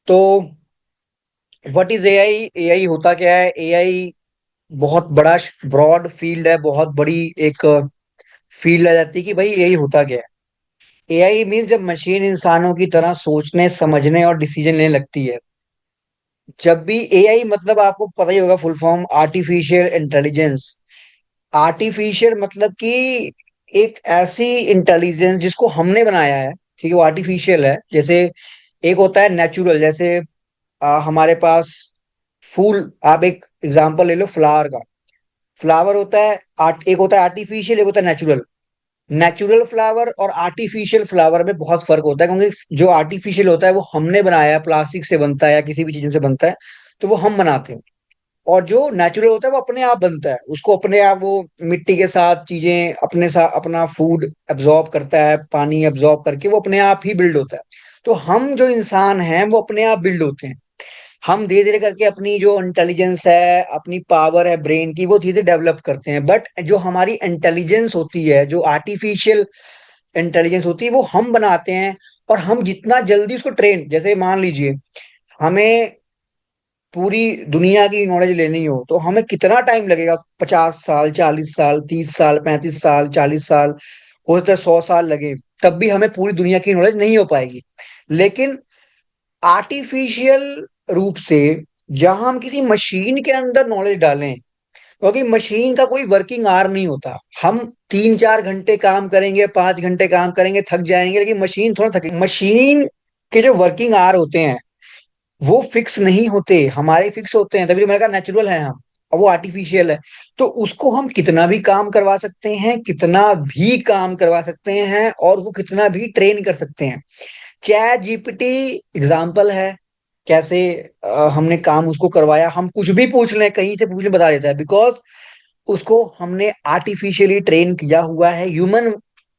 तो what is AI? AI होता क्या है? एआई बहुत बड़ा ब्रॉड फील्ड है, बहुत बड़ी एक फील्ड आ जाती है कि भाई एआई होता क्या है। एआई मीन्स जब मशीन इंसानों की तरह सोचने, समझने और डिसीजन लेने लगती है। जब भी एआई मतलब आपको पता ही होगा, full form artificial intelligence. Artificial मतलब कि एक ऐसी इंटेलिजेंस जिसको हमने बनाया है, ठीक है, वो आर्टिफिशियल है। जैसे एक होता है नेचुरल, जैसे हमारे पास फूल, आप एक एग्जांपल ले लो फ्लावर का। फ्लावर होता है एक होता है आर्टिफिशियल, एक होता है नेचुरल। नेचुरल फ्लावर और आर्टिफिशियल फ्लावर में बहुत फर्क होता है, क्योंकि जो आर्टिफिशियल होता है वो हमने बनाया है, प्लास्टिक से बनता है या किसी भी चीजों से बनता है, तो वो हम बनाते हैं। और जो नेचुरल होता है वो अपने आप बनता है, उसको अपने आप वो मिट्टी के साथ चीजें अपने साथ अपना फूड एब्जॉर्ब करता है, पानी एब्जॉर्ब करके वो अपने आप ही बिल्ड होता है। तो हम जो इंसान हैं वो अपने आप बिल्ड होते हैं। हम धीरे धीरे करके अपनी जो इंटेलिजेंस है, अपनी पावर है ब्रेन की, वो धीरे धीरे डेवलप करते हैं। बट जो हमारी इंटेलिजेंस होती है, जो आर्टिफिशियल इंटेलिजेंस होती है, वो हम बनाते हैं। और हम जितना जल्दी उसको ट्रेन, जैसे मान लीजिए हमें पूरी दुनिया की नॉलेज लेनी हो तो हमें कितना टाइम लगेगा? 50 साल, 40 साल, 30 साल, 35 साल, 40 साल, हो सकता है 100 साल लगे, तब भी हमें पूरी दुनिया की नॉलेज नहीं हो पाएगी। लेकिन आर्टिफिशियल रूप से जहां हम किसी मशीन के अंदर नॉलेज डालें, क्योंकि मशीन का कोई वर्किंग आवर नहीं होता। हम 3-4 घंटे काम करेंगे, 5 घंटे काम करेंगे, थक जाएंगे, लेकिन मशीन थोड़ा थकेगी। मशीन के जो वर्किंग आवर होते हैं वो फिक्स नहीं होते, हमारे फिक्स होते हैं, तभी तो मैंने कहा नेचुरल है हम, और वो आर्टिफिशियल है। तो उसको हम कितना भी काम करवा सकते हैं, कितना भी काम करवा सकते हैं, और वो कितना भी ट्रेन कर सकते हैं। चैट जीपीटी एग्जाम्पल है कैसे हमने काम उसको करवाया। हम कुछ भी पूछ लें, कहीं से पूछ लें, बता देता है, बिकॉज उसको हमने आर्टिफिशियली ट्रेन किया हुआ है, ह्यूमन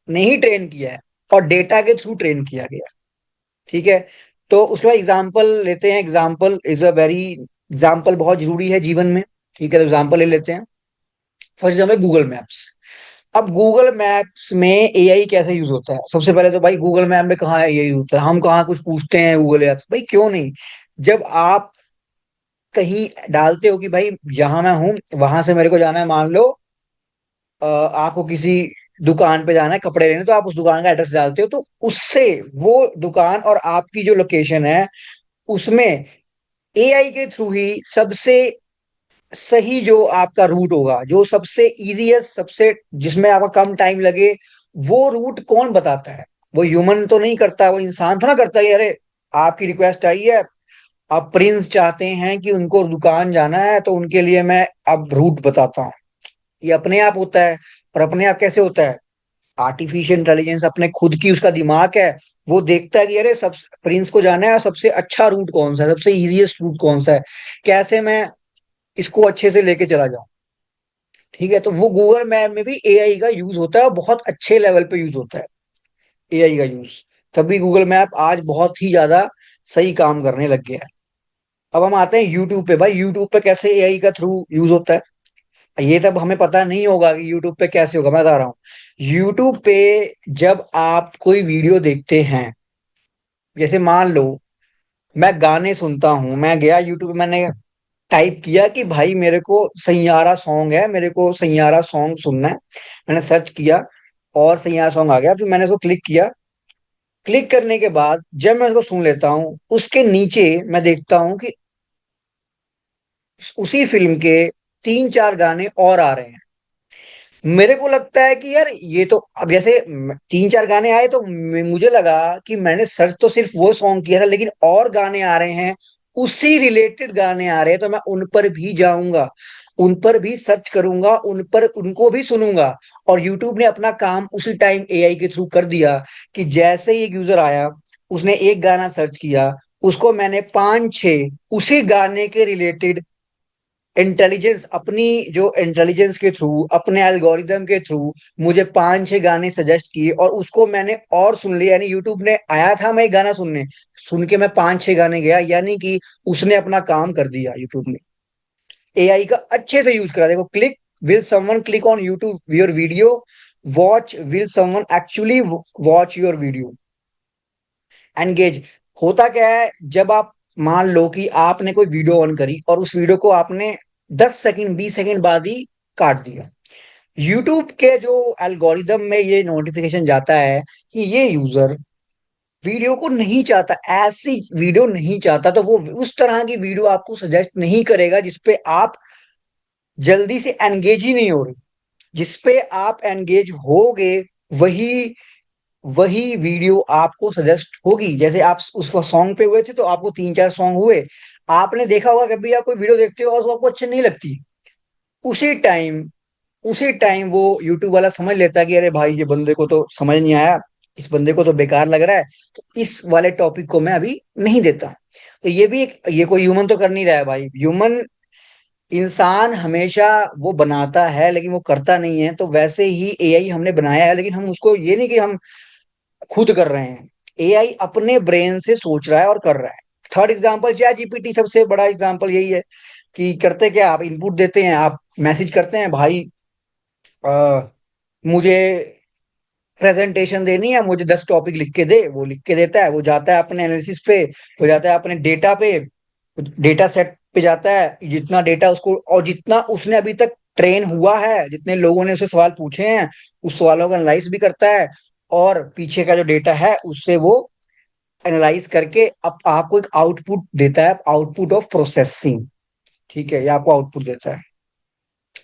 ने ही ट्रेन किया है, और डेटा के थ्रू ट्रेन किया गया। ठीक है। तो उसके बाद एग्जाम्पल लेते हैं। Example is a very, example बहुत जरूरी है जीवन में। ठीक है, तो एग्जाम्पल ले लेते हैं। First example Google maps. अब गूगल मैप्स में एआई कैसे यूज होता है? सबसे पहले तो भाई गूगल मैप में कहाँ एआई यूज होता है? हम कहाँ कुछ पूछते हैं गूगल ऐप्स? भाई क्यों नहीं। जब आप कहीं डालते हो कि भाई यहाँ मैं हूँ, वहां से मेरे को जाना है, मान लो आपको किसी दुकान पे जाना है कपड़े लेने, तो आप उस दुकान का एड्रेस डालते हो, तो उससे वो दुकान और आपकी जो लोकेशन है उसमें एआई के थ्रू ही सबसे सही जो आपका रूट होगा, जो सबसे इजीएस्ट, सबसे जिसमें आपका कम टाइम लगे, वो रूट कौन बताता है? वो ह्यूमन तो नहीं करता, वो इंसान थोड़ा करता है कि अरे आपकी रिक्वेस्ट आई है, अब प्रिंस चाहते हैं कि उनको दुकान जाना है, तो उनके लिए मैं अब रूट बताता हूँ। ये अपने आप होता है। और अपने आप कैसे होता है? आर्टिफिशियल इंटेलिजेंस अपने खुद की, उसका दिमाग है, वो देखता है कि अरे सब प्रिंस को जाना है, और सबसे अच्छा रूट कौन सा है, सबसे इजीएस्ट रूट कौन सा है, कैसे मैं इसको अच्छे से लेके चला जाऊं। ठीक है, तो वो गूगल मैप में भी एआई का यूज होता है, और बहुत अच्छे लेवल पे यूज होता है एआई का यूज। तभी गूगल मैप आज बहुत ही ज्यादा सही काम करने लग गया है। अब हम आते हैं यूट्यूब पे। भाई यूट्यूब पे कैसे एआई का थ्रू यूज होता है? ये तब हमें पता नहीं होगा कि यूट्यूब पे कैसे होगा। मैं बता रहा हूँ। यूट्यूब पे जब आप कोई वीडियो देखते हैं, जैसे मान लो मैं गाने सुनता हूँ, मैं गया यूट्यूब पे, मैंने टाइप किया कि भाई मेरे को सैयारा सॉन्ग है, मेरे को सैयारा सॉन्ग सुनना है। मैंने सर्च किया और सैयारा सॉन्ग आ गया, फिर मैंने उसको क्लिक किया। क्लिक करने के बाद जब मैं उसको सुन लेता हूँ, उसके नीचे मैं देखता हूँ कि उसी फिल्म के 3-4 गाने और आ रहे हैं। मेरे को लगता है कि यार ये तो, अब जैसे 3-4 गाने आए तो मुझे लगा कि मैंने सर्च तो सिर्फ वो सॉन्ग किया था, लेकिन और गाने आ रहे हैं, उसी रिलेटेड गाने आ रहे हैं, तो मैं उन पर भी जाऊंगा, उन पर भी सर्च करूंगा, उन पर उनको भी सुनूंगा। और यूट्यूब ने अपना काम उसी टाइम एआई के थ्रू कर दिया कि जैसे ही एक यूजर आया, उसने एक गाना सर्च किया, उसको मैंने 5-6 उसी गाने के रिलेटेड इंटेलिजेंस, अपनी जो इंटेलिजेंस के थ्रू, अपने एल्गोरिदम के थ्रू मुझे 5-6 गाने सजेस्ट किए, और उसको मैंने और सुन लिया। यानी यूट्यूब ने आया था मैं एक गाना सुनने, सुन के मैं 5-6 गाने गया, यानी कि उसने अपना काम कर दिया यूट्यूब ने। एआई का अच्छे से यूज करा। देखो, click will someone click on YouTube your video, watch will someone actually watch your video. Engage होता क्या है? जब आप मान लो कि आपने कोई वीडियो ऑन करी और उस वीडियो को आपने 10 सेकंड 20 सेकंड बाद ही काट दिया। यूट्यूब के जो एल्गोरिदम में ये नोटिफिकेशन जाता है कि ये यूजर वीडियो को नहीं चाहता, ऐसी वीडियो नहीं चाहता, तो वो उस तरह की वीडियो आपको सजेस्ट नहीं करेगा जिसपे आप जल्दी से एंगेज ही नहीं हो रहे। जिसपे आप एंगेज होगे वही वही वीडियो आपको सजेस्ट होगी। जैसे आप उस सॉन्ग पे हुए थे तो आपको 3 4 सॉन्ग हुए, आपने देखा होगा कभी आप कोई वीडियो देखते हो और वो आपको अच्छी नहीं लगती, उसी टाइम उसी टाइम वो यूट्यूब वाला समझ लेता है कि अरे भाई ये बंदे को तो समझ नहीं आया, इस बंदे को तो बेकार लग रहा है, तो इस वाले टॉपिक को मैं अभी नहीं देता। तो ये भी एक, ये कोई ह्यूमन तो कर नहीं रहा है भाई, ह्यूमन इंसान हमेशा वो बनाता है लेकिन वो करता नहीं है। तो वैसे ही एआई हमने बनाया है, लेकिन हम उसको, ये नहीं कि हम खुद कर रहे हैं, एआई अपने ब्रेन से सोच रहा है और कर रहा है। थर्ड एग्जांपल चैट जीपीटी, सबसे बड़ा एग्जांपल यही है कि करते क्या, आप इनपुट देते हैं, आप मैसेज करते हैं भाई मुझे प्रेजेंटेशन देनी है, मुझे 10 टॉपिक लिख के दे, वो लिख के देता है, वो जाता है अपने एनालिसिस पे, वो जाता है अपने डेटा पे, डेटा सेट पे जाता है, जितना डेटा उसको और जितना उसने अभी तक ट्रेन हुआ है, जितने लोगों ने उसे सवाल पूछे हैं उस सवालों का एनालाइज भी करता है, और पीछे का जो डेटा है उससे वो एनालाइज करके अब आपको एक आउटपुट देता है, आउटपुट ऑफ प्रोसेसिंग। ठीक है, ये आपको आउटपुट देता है।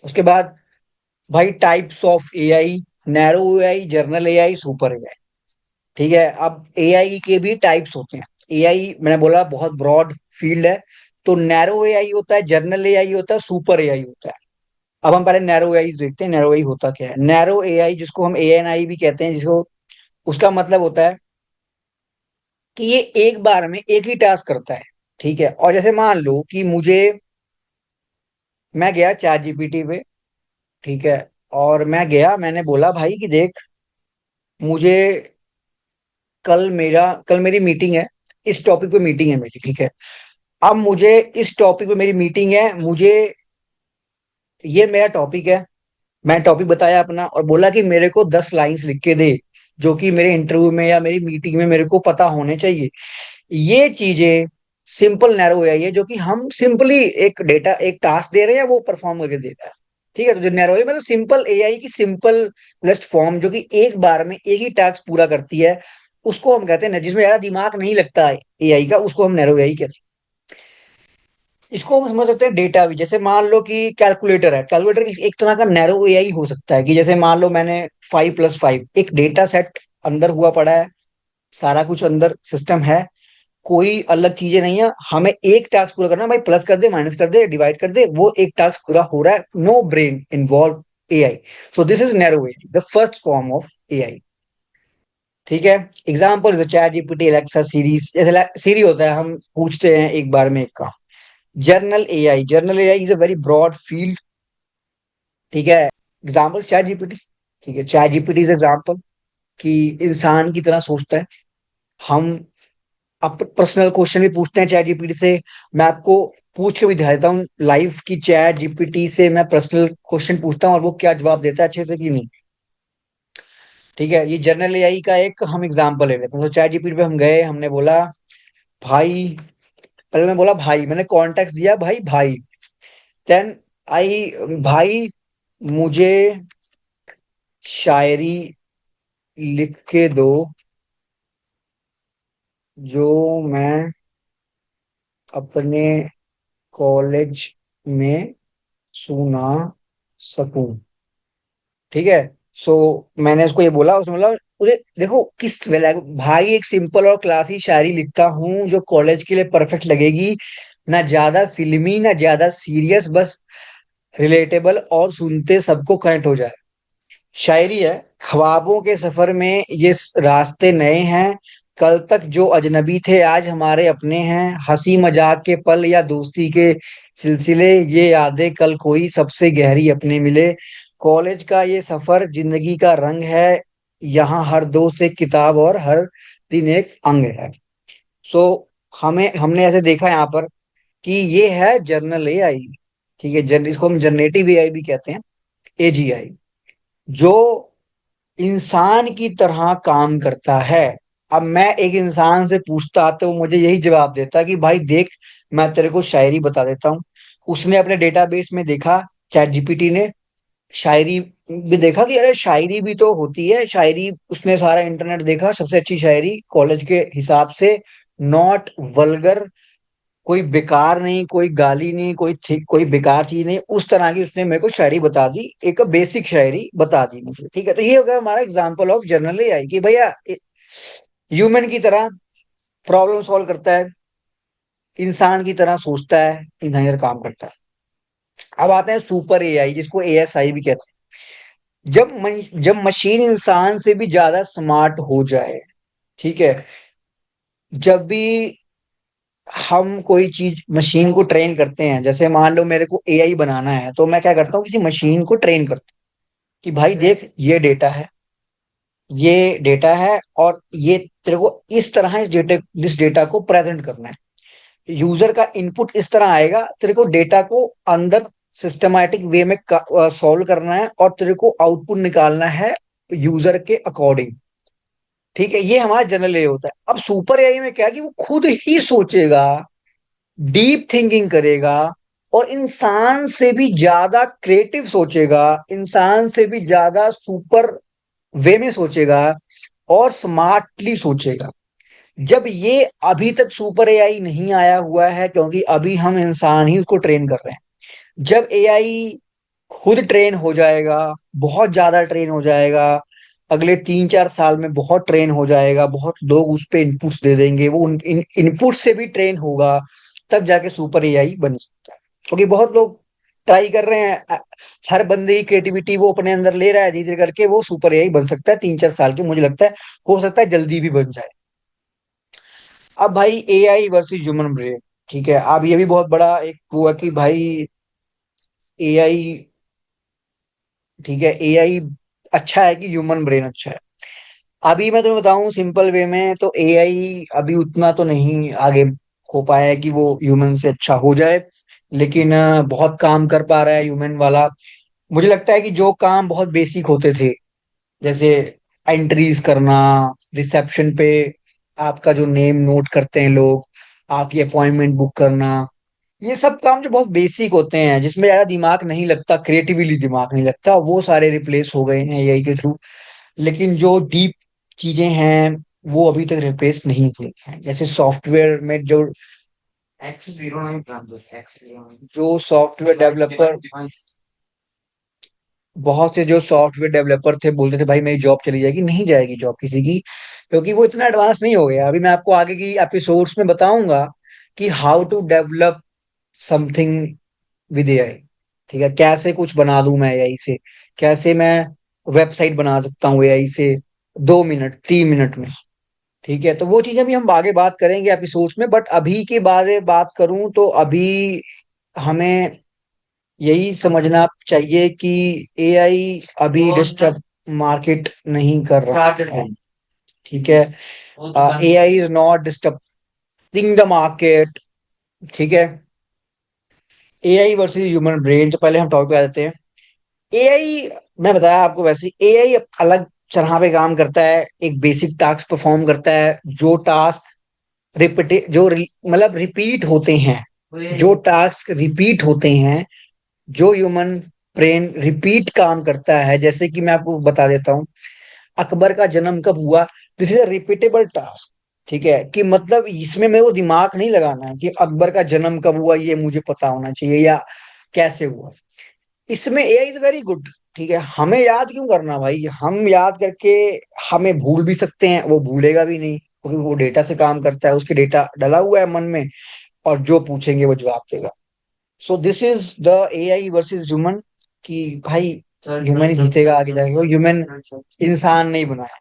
उसके बाद भाई types of AI, narrow AI, general AI, super AI. ठीक है, अब एआई के भी टाइप्स होते हैं। एआई मैंने बोला बहुत ब्रॉड फील्ड है। तो नैरो एआई होता है, जर्नल एआई होता है, सुपर एआई होता है। अब हम पहले नैरो एआई देखते हैं, नैरो एआई होता क्या है। नैरो एआई जिसको हम एएनआई भी कहते हैं, जिसको उसका मतलब होता है कि ये एक बार में एक ही टास्क करता है। ठीक है, और जैसे मान लो कि मुझे, मैं गया चैट जीपीटी पे, ठीक है, और मैं गया, मैंने बोला भाई कि देख, मुझे कल मेरी मीटिंग है, इस टॉपिक पे मीटिंग है मेरी, ठीक है। अब मुझे इस टॉपिक पे मेरी मीटिंग है, मुझे ये मेरा टॉपिक है, मैं टॉपिक बताया अपना और बोला कि मेरे को 10 लाइंस लिख के दे जो कि मेरे इंटरव्यू में या मेरी मीटिंग में मेरे को पता होने चाहिए। ये चीजें सिंपल नैरो एआई है, जो कि हम सिंपली एक डेटा, एक टास्क दे रहे हैं, वो परफॉर्म करके दे रहा है। ठीक है, तो जो नैरो एआई मतलब सिंपल एआई की सिंपल लेस्ट फॉर्म, जो कि एक बार में एक ही टास्क पूरा करती है, उसको हम कहते हैं, जिसमें ज्यादा दिमाग नहीं लगता है एआई का, उसको हम नैरो एआई कहते हैं। इसको हम समझ सकते हैं डेटा भी, जैसे मान लो कि कैलकुलेटर है, कैलकुलेटर एक तरह का नैरो एआई हो सकता है। कि जैसे मान लो मैंने 5 + 5 एक डेटा सेट अंदर हुआ पड़ा है, सारा कुछ अंदर सिस्टम है, कोई अलग चीजें नहीं है, हमें एक टास्क पूरा करना है, भाई प्लस कर दे, माइनस कर दे, डिवाइड कर दे, वो एक टास्क पूरा हो रहा है, no brain involve AI. So this is narrow AI, the first form of AI. ठीक है, एग्जाम्पल जैसे चैट जीपीटी, एलेक्सा, सीरीज, जैसे सीरी होता है, हम पूछते हैं एक बार में एक काम। General AI, general AI is a very broad field. ठीक है, एग्जाम्पल चैट जीपीटी। ठीक है, चैट जीपीटी इज एग्जाम्पल कि इंसान की तरह सोचता है। हम अब पर्सनल क्वेश्चन भी पूछते हैं चैट जीपीटी से। मैं आपको पूछ के भी दिखा देता हूँ लाइव की, चैट जीपीटी से मैं पर्सनल क्वेश्चन पूछता हूँ और वो क्या जवाब देता है, अच्छे से कि नहीं। ठीक है, ये जनरल एआई का एक हम एग्जांपल ले लेते हैं। तो चैट जीपीटी पे हम गए, हमने बोला भाई, पहले मैं बोला भाई, मैंने कॉन्टेक्स्ट दिया भाई भाई, देन आई भाई मुझे शायरी लिख के दो जो मैं अपने कॉलेज में सुना सकूं। ठीक है, सो मैंने उसको ये बोला, उसने बोला मुझे देखो किस वेला भाई, एक सिंपल और क्लासी शायरी लिखता हूँ जो कॉलेज के लिए परफेक्ट लगेगी, ना ज्यादा फिल्मी ना ज्यादा सीरियस, बस रिलेटेबल और सुनते सबको कनेक्ट हो जाए। शायरी है, ख्वाबों के सफर में ये रास्ते नए हैं, कल तक जो अजनबी थे आज हमारे अपने हैं, हंसी मजाक के पल या दोस्ती के सिलसिले, ये यादें कल कोई सबसे गहरी अपने मिले, कॉलेज का ये सफर जिंदगी का रंग है, यहाँ हर दोस्त एक किताब और हर दिन एक अंग है। सो हमें हमने ऐसे देखा यहाँ पर कि ये है जर्नल एआई। ठीक है, इसको हम जनरेटिव एआई भी कहते हैं, एजीआई, जो इंसान की तरह काम करता है। अब मैं एक इंसान से पूछता तो वो मुझे यही जवाब देता कि भाई देख, मैं तेरे को शायरी बता देता हूँ। उसने अपने डेटाबेस में देखा, चैट जीपीटी ने, शायरी भी देखा कि अरे शायरी भी तो होती है, शायरी, उसने सारा इंटरनेट देखा, सबसे अच्छी शायरी कॉलेज के हिसाब से, नॉट वल्गर, कोई बेकार नहीं, कोई गाली नहीं, कोई बेकार चीज नहीं, उस तरह की उसने मेरे को शायरी बता दी, एक बेसिक शायरी बता दी मुझे। ठीक है, तो ये हो गया हमारा एग्जांपल ऑफ जनरल एआई कि भैया ह्यूमन की तरह प्रॉब्लम सॉल्व करता है, इंसान की तरह सोचता है, इंसान की तरह काम करता है। अब आते हैं सुपर एआई, जिसको एएसआई भी कहते हैं। जब मशीन इंसान से भी ज्यादा स्मार्ट हो जाए, ठीक है, जब भी हम कोई चीज मशीन को ट्रेन करते हैं, जैसे मान लो मेरे को एआई बनाना है, तो मैं क्या करता हूँ, किसी मशीन को ट्रेन करता हूँ कि भाई देख, ये डेटा है और ये तेरे को इस तरह इस डेटा को प्रेजेंट करना है। यूजर का इनपुट इस तरह आएगा, तेरे को डेटा को अंदर सिस्टमैटिक वे में सॉल्व करना है और तेरे को आउटपुट निकालना है यूजर के अकॉर्डिंग। ठीक है, ये हमारा जनरल ए होता है। अब सुपर एआई में क्या है कि वो खुद ही सोचेगा, डीप थिंकिंग करेगा, और इंसान से भी ज्यादा क्रिएटिव सोचेगा, इंसान से भी ज्यादा सुपर वे में सोचेगा और स्मार्टली सोचेगा। जब ये अभी तक सुपर एआई नहीं आया हुआ है, क्योंकि अभी हम इंसान ही उसको ट्रेन कर रहे हैं। जब एआई खुद ट्रेन हो जाएगा, बहुत ज्यादा ट्रेन हो जाएगा, अगले 3-4 साल में बहुत ट्रेन हो जाएगा, बहुत लोग उस पे इनपुट्स दे देंगे, वो उन इनपुट से भी ट्रेन होगा, तब जाके सुपर एआई बन सकता है। क्योंकि बहुत लोग ट्राई कर रहे हैं, हर बंदे की क्रिएटिविटी वो अपने अंदर ले रहा है, धीरे धीरे करके वो सुपर एआई बन सकता है 3-4 साल के, मुझे लगता है हो सकता है जल्दी भी बन जाए। अब भाई एआई वर्सेस ह्यूमन ब्रेन, ठीक है, अब ये भी बहुत बड़ा एक वो है कि भाई एआई, ठीक है, एआई अच्छा है कि ह्यूमन ब्रेन अच्छा है। अभी मैं तुम्हें बताऊं सिंपल वे में, तो एआई अभी उतना तो नहीं आगे हो पाया है कि वो ह्यूमन से अच्छा हो जाए, लेकिन बहुत काम कर पा रहा है ह्यूमन वाला। मुझे लगता है कि जो काम बहुत बेसिक होते थे, जैसे एंट्रीज करना, रिसेप्शन पे आपका जो नेम नोट करते हैं लोग, आपकी अपॉइंटमेंट बुक करना, ये सब काम जो बहुत बेसिक होते हैं, जिसमें ज्यादा दिमाग नहीं लगता, क्रिएटिवली दिमाग नहीं लगता, वो सारे रिप्लेस हो गए हैं एआई के थ्रू। लेकिन जो डीप चीजें हैं वो अभी तक रिप्लेस नहीं हुई हैं, जैसे सॉफ्टवेयर में जो सॉफ्टवेयर डेवलपर, बहुत से जो सॉफ्टवेयर डेवलपर थे बोलते थे भाई मेरी जॉब चली जाएगी, नहीं जाएगी जॉब किसी की, क्योंकि वो इतना एडवांस नहीं हो गया। अभी मैं आपको आगे की एपिसोड्स में बताऊंगा कि how to develop something with AI. ठीक है, कैसे कुछ बना दूं मैं एआई से, कैसे मैं वेबसाइट बना सकता हूँ एआई से 2 मिनट 3 मिनट में। ठीक है, तो वो चीजें भी हम आगे बात करेंगे एपिसोड्स में, बट अभी के बारे में बात करूं तो अभी हमें यही समझना चाहिए कि एआई अभी डिस्टर्ब मार्केट नहीं कर रहा है। ठीक है, AI is not disturbing the market. ठीक है, एआई वर्सेस ह्यूमन ब्रेन, तो पहले हम टॉपिक पे आ जाते हैं। एआई, मैं बताया आपको, वैसे एआई अलग तरह पे काम करता है, एक बेसिक टास्क परफॉर्म करता है, जो टास्क मतलब रिपीट होते हैं, जो टास्क रिपीट होते हैं, जो ह्यूमन ब्रेन रिपीट काम करता है। जैसे कि मैं आपको बता देता हूँ, अकबर का जन्म कब हुआ, this is a repeatable task. ठीक है, कि मतलब इसमें मेरे को दिमाग नहीं लगाना है कि अकबर का जन्म कब हुआ ये मुझे पता होना चाहिए या कैसे हुआ। इसमें एआई इज वेरी गुड। ठीक है, हमें याद क्यों करना भाई, हम याद करके हमें भूल भी सकते हैं, वो भूलेगा भी नहीं, क्योंकि वो डेटा से काम करता है, उसके डेटा डला हुआ है मन में, और जो पूछेंगे वो जवाब देगा। सो this is the AI versus human, कि भाई ह्यूमन ही जीतेगा आगे जाके, वो ह्यूमन इंसान नहीं बनाया।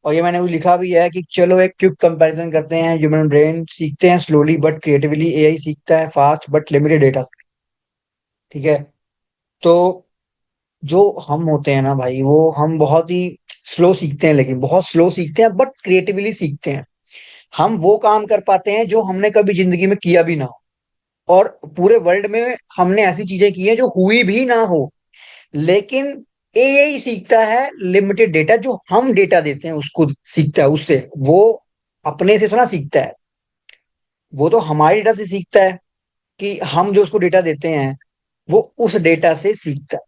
और ये मैंने भी लिखा भी है कि चलो एक क्विक कंपैरिजन करते हैं, ह्यूमन ब्रेन सीखते हैं स्लोली बट क्रिएटिवली, एआई सीखता है फास्ट बट लिमिटेड डेटा। ठीक है, तो जो हम होते हैं ना भाई, वो हम बहुत ही स्लो सीखते हैं, लेकिन बहुत स्लो सीखते हैं बट क्रिएटिवली सीखते हैं। हम वो काम कर पाते हैं जो हमने कभी जिंदगी में किया भी ना हो, और पूरे वर्ल्ड में हमने ऐसी चीजें की हैं जो हुई भी ना हो, लेकिन एआई सीखता है लिमिटेड डेटा, जो हम डेटा देते हैं उसको सीखता है उससे। वो अपने से थोड़ा सीखता है, वो तो हमारे डेटा से सीखता है, कि हम जो उसको डेटा देते हैं वो उस डेटा से सीखता है।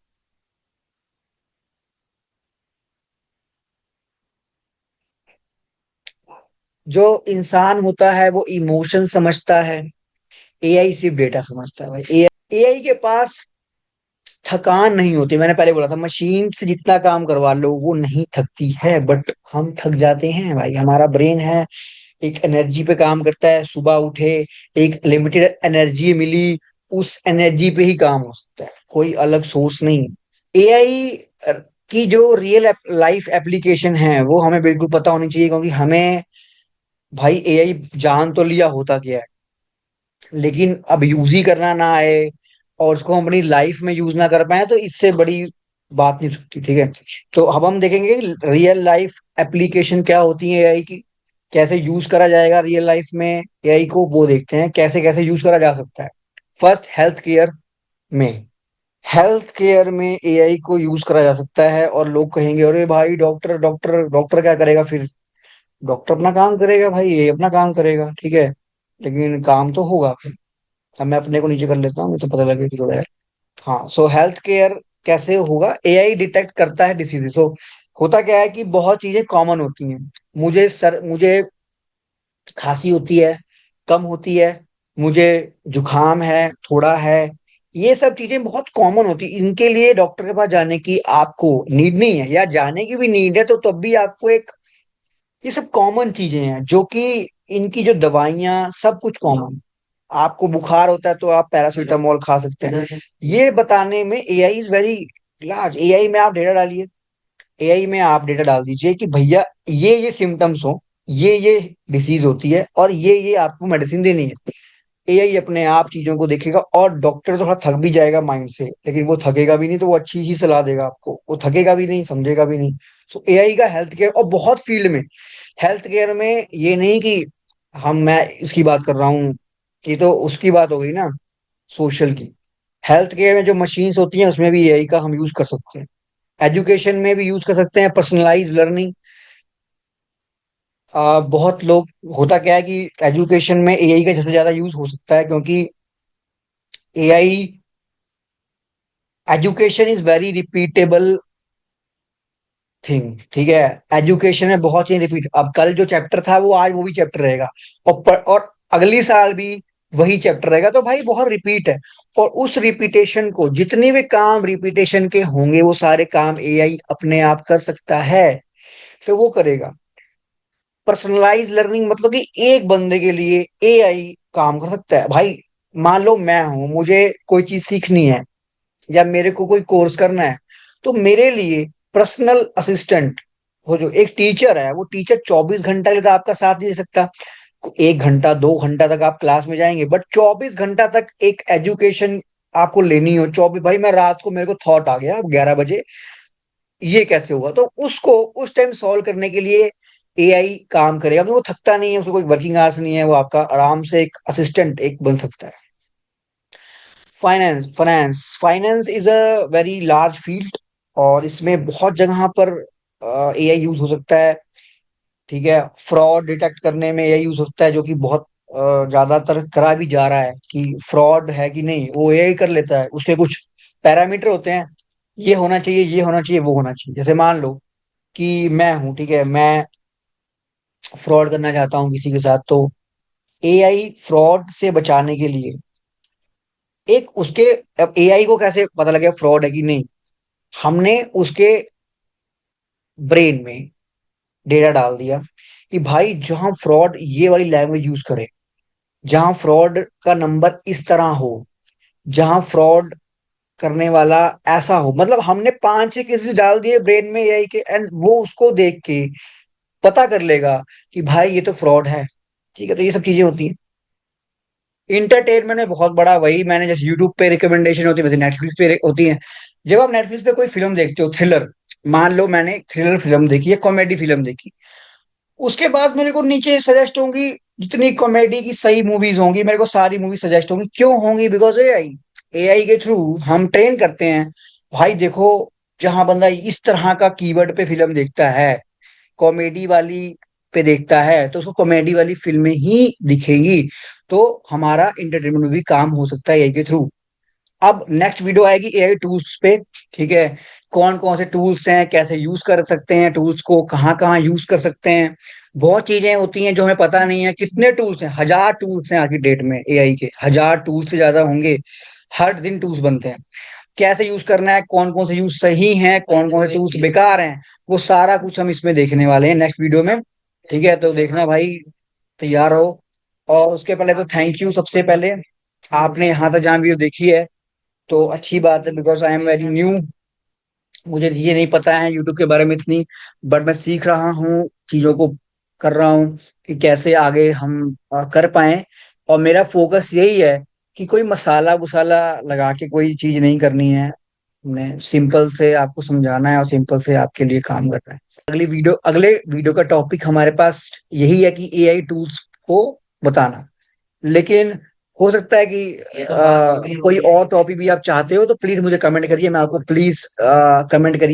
जो इंसान होता है वो इमोशन समझता है, एआई सिर्फ डेटा समझता है भाई। एआई के पास थकान नहीं होती। मैंने पहले बोला था, मशीन से जितना काम करवा लो वो नहीं थकती है, बट हम थक जाते हैं भाई। हमारा ब्रेन है, एक एनर्जी पे काम करता है। सुबह उठे, एक लिमिटेड एनर्जी मिली, उस एनर्जी पे ही काम हो सकता है, कोई अलग सोर्स नहीं। एआई की जो रियल लाइफ एप्लीकेशन है वो हमें बिल्कुल पता होनी चाहिए, क्योंकि हमें भाई एआई जान तो लिया होता क्या है, लेकिन अब यूज ही करना ना आए और उसको हम अपनी लाइफ में यूज ना कर पाए, तो इससे बड़ी बात नहीं सकती। ठीक है, तो अब हम देखेंगे रियल लाइफ एप्लीकेशन क्या होती है एआई की, कैसे यूज करा जाएगा रियल लाइफ में एआई को, वो देखते हैं कैसे कैसे यूज करा जा सकता है। फर्स्ट, हेल्थ केयर में। हेल्थ केयर में एआई को यूज करा जा सकता है, और लोग कहेंगे अरे भाई डॉक्टर डॉक्टर डॉक्टर क्या करेगा फिर? डॉक्टर अपना काम करेगा भाई, ये अपना काम करेगा, ठीक है, लेकिन काम तो होगा। अब मैं अपने को नीचे कर लेता हूँ, मुझे तो पता लगे कि थोड़ा है। हाँ, सो हेल्थ केयर कैसे होगा? एआई डिटेक्ट करता है डिसीज। सो होता क्या है कि बहुत चीजें कॉमन होती हैं। मुझे खांसी होती है, कम होती है, मुझे जुकाम है, थोड़ा है, ये सब चीजें बहुत कॉमन होती है। इनके लिए डॉक्टर के पास जाने की आपको नीड नहीं है, या जाने की भी नीड है तो तब भी आपको एक, ये सब कॉमन चीजें हैं जो कि इनकी जो दवाइयाँ सब कुछ कॉमन। आपको बुखार होता है तो आप पैरासीटामोल खा सकते हैं। ये बताने में AI is very large. AI में आप डेटा डालिए, एआई में आप डेटा डाल दीजिए कि भैया ये सिम्टम्स हो, ये डिसीज होती है, और ये आपको मेडिसिन देनी है। एआई अपने आप चीजों को देखेगा, और डॉक्टर थोड़ा थक भी जाएगा माइंड से, लेकिन वो थकेगा भी नहीं, तो वो अच्छी ही सलाह देगा आपको। वो थकेगा भी नहीं, समझेगा भी नहीं। सो एआई का हेल्थ केयर और बहुत फील्ड में, हेल्थ केयर में ये नहीं कि मैं इसकी बात कर रहा हूँ, ये तो उसकी बात हो गई ना, सोशल की। हेल्थ केयर में जो मशीन्स होती हैं उसमें भी एआई का हम यूज कर सकते हैं। एजुकेशन में भी यूज कर सकते हैं, पर्सनलाइज लर्निंग। बहुत लोग, होता क्या है कि एजुकेशन में एआई का सबसे ज्यादा यूज हो सकता है, क्योंकि AI, education is very repeatable thing. ठीक है, एजुकेशन में बहुत चीज रिपीट, अब कल जो चैप्टर था वो आज वो भी चैप्टर रहेगा, और अगली साल भी वही चैप्टर रहेगा, तो भाई बहुत रिपीट है। और उस रिपीटेशन को, जितने भी काम रिपीटेशन के होंगे वो सारे काम एआई अपने आप कर सकता है, तो वो करेगा। पर्सनलाइज लर्निंग मतलब कि एक बंदे के लिए एआई काम कर सकता है भाई। मान लो मैं हूं, मुझे कोई चीज सीखनी है, या मेरे को कोई कोर्स करना है, तो मेरे लिए पर्सनल असिस्टेंट, वो जो एक टीचर है, वो टीचर 24 घंटा के लिए तो आपका साथ नहीं दे सकता। 1 घंटा 2 घंटा तक आप क्लास में जाएंगे, बट 24 घंटा तक एक एजुकेशन आपको लेनी हो। 24 भाई, मैं रात को, मेरे को थॉट आ गया 11 बजे, ये कैसे होगा, तो उसको उस टाइम सॉल्व करने के लिए एआई काम करेगा, क्योंकि वो थकता नहीं है, उसको कोई वर्किंग आवर्स नहीं है, वो आपका आराम से एक असिस्टेंट एक बन सकता है। Finance is a very large field, और इसमें बहुत जगह पर एआई यूज हो सकता है। ठीक है, फ्रॉड डिटेक्ट करने में एआई यूज होता है, जो कि बहुत ज्यादातर करा भी जा रहा है, कि फ्रॉड है कि नहीं वो एआई कर लेता है। उसके कुछ पैरामीटर होते हैं, ये होना चाहिए, ये होना चाहिए, वो होना चाहिए। जैसे मान लो कि मैं हूं, ठीक है, मैं फ्रॉड करना चाहता हूँ किसी के साथ, तो एआई फ्रॉड से बचाने के लिए एक उसके, अब एआई को कैसे पता लगे फ्रॉड है कि नहीं? हमने उसके ब्रेन में डेटा डाल दिया कि भाई जहां फ्रॉड ये वाली लैंग्वेज यूज करे, जहां फ्रॉड का नंबर इस तरह हो, जहां फ्रॉड करने वाला ऐसा हो, मतलब हमने 5 6 केसेस डाल दिए ब्रेन में एआई के, एंड वो उसको देख के पता कर लेगा कि भाई ये तो फ्रॉड है। ठीक है, तो ये सब चीजें होती हैं। इंटरटेनमेंट में बहुत बड़ा, वही मैंने जैसे यूट्यूब पे रिकमेंडेशन होती है, वैसे नेटफ्लिक्स पे होती है। जब आप नेटफ्लिक्स पे कोई फिल्म देखते हो, थ्रिलर, मान लो मैंने थ्रिलर फिल्म देखी है, कॉमेडी फिल्म देखी, उसके बाद मेरे को नीचे सजेस्ट होंगी, जितनी कॉमेडी की सही मूवीज होंगी मेरे को सारी मूवी सजेस्ट होंगी। क्यों होंगी? बिकॉज एआई, एआई के थ्रू हम ट्रेन करते हैं। भाई देखो, जहां बंदा इस तरह का कीवर्ड पे फिल्म देखता है, कॉमेडी वाली पे देखता है, तो उसको कॉमेडी वाली फिल्में ही दिखेंगी। तो हमारा इंटरटेनमेंट में भी काम हो सकता है एआई के थ्रू। अब नेक्स्ट वीडियो आएगी एआई टूल्स पे। ठीक है, कौन कौन से टूल्स हैं, कैसे यूज कर सकते हैं टूल्स को, कहाँ कहाँ यूज कर सकते हैं। बहुत चीजें होती हैं जो हमें पता नहीं है। कितने टूल्स हैं, 1000 टूल्स हैं आज की डेट में एआई के, 1000 टूल से ज्यादा होंगे। हर दिन टूल्स बनते हैं। कैसे यूज करना है, कौन कौन से यूज सही हैं, कौन कौन से टूल्स बेकार हैं, वो सारा कुछ हम इसमें देखने वाले हैं नेक्स्ट वीडियो में। ठीक है, तो देखना भाई, तैयार हो। और उसके पहले तो थैंक यू सबसे पहले, आपने यहाँ तक जहाँ वीडियो देखी है तो अच्छी बात है, because I am very new. मुझे ये नहीं पता है यूट्यूब के बारे में इतनी, बट मैं सीख रहा हूँ, चीजों को कर रहा हूँ कि कैसे आगे हम कर पाए। और मेरा फोकस यही है कि कोई मसाला वसाला लगा के कोई चीज नहीं करनी है। हमने सिंपल से आपको समझाना है और सिंपल से आपके लिए काम करना है। अगले वीडियो का टॉपिक हमारे पास यही है कि एआई टूल्स को बताना। लेकिन हो सकता है कि कोई और टॉपिक भी आप चाहते हो तो प्लीज मुझे कमेंट करिए, मैं आपको प्लीज कमेंट करिए।